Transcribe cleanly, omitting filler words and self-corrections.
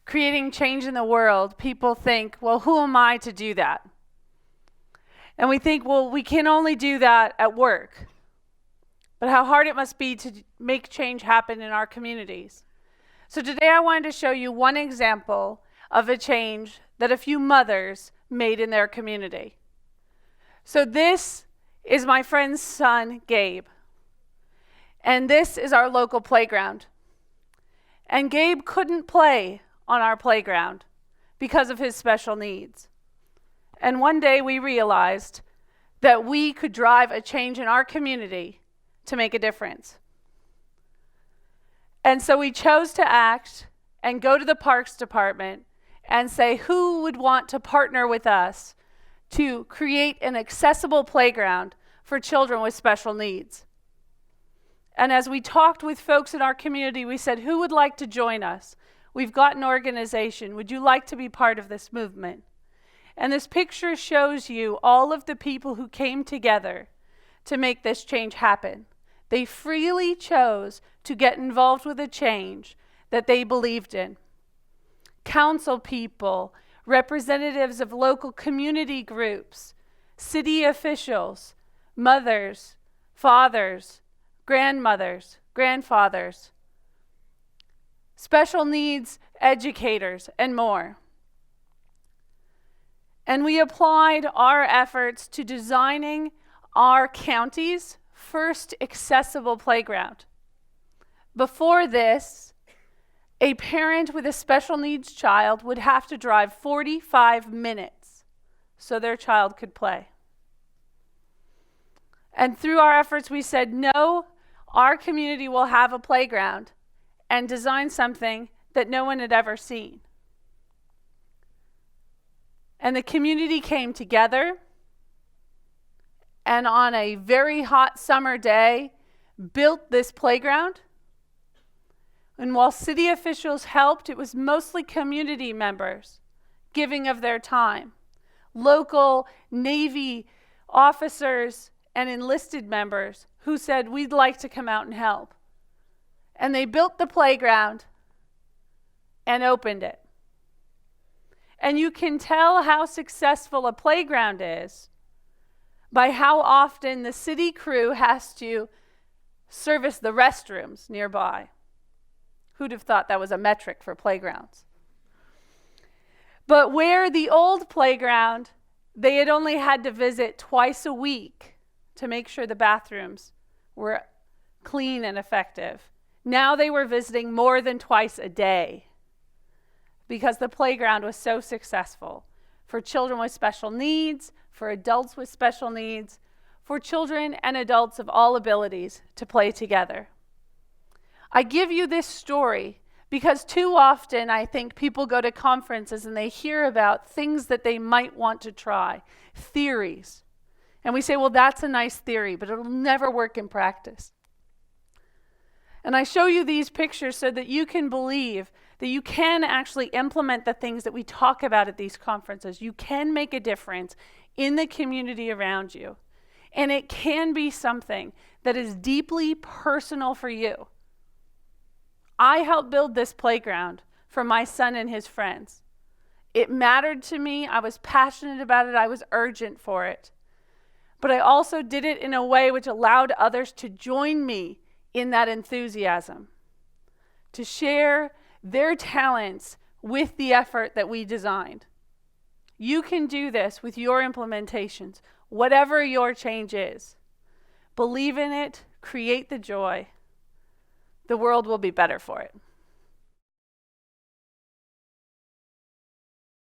creating change in the world, people think, well, who am I to do that? And we think, well, we can only do that at work. But how hard it must be to make change happen in our communities. So today I wanted to show you one example of a change that a few mothers made in their community. So this is my friend's son, Gabe. And this is our local playground. And Gabe couldn't play on our playground because of his special needs. And one day we realized that we could drive a change in our community to make a difference. And so we chose to act and go to the Parks Department and say, who would want to partner with us to create an accessible playground for children with special needs? And as we talked with folks in our community, we said, who would like to join us? We've got an organization. Would you like to be part of this movement? And this picture shows you all of the people who came together to make this change happen. They freely chose to get involved with a change that they believed in. Council people, representatives of local community groups, city officials, mothers, fathers, grandmothers, grandfathers, special needs educators, and more. And we applied our efforts to designing our county's first accessible playground. Before this, a parent with a special needs child would have to drive 45 minutes so their child could play. And through our efforts, we said, no, our community will have a playground, and design something that no one had ever seen. And the community came together, and on a very hot summer day, built this playground. And while city officials helped, it was mostly community members giving of their time. Local Navy officers and enlisted members who said, we'd like to come out and help. And they built the playground and opened it. And you can tell how successful a playground is by how often the city crew has to service the restrooms nearby. Who'd have thought that was a metric for playgrounds? But where the old playground, they had only had to visit twice a week to make sure the bathrooms were clean and effective. Now they were visiting more than twice a day because the playground was so successful for children with special needs, for adults with special needs, for children and adults of all abilities to play together. I give you this story because too often I think people go to conferences and they hear about things that they might want to try, theories. And we say, well, that's a nice theory, but it'll never work in practice. And I show you these pictures so that you can believe that you can actually implement the things that we talk about at these conferences. You can make a difference in the community around you. And it can be something that is deeply personal for you. I helped build this playground for my son and his friends. It mattered to me. I was passionate about it. I was urgent for it. But I also did it in a way which allowed others to join me in that enthusiasm, to share their talents with the effort that we designed. You can do this with your implementations, whatever your change is. Believe in it, create the joy. The world will be better for it.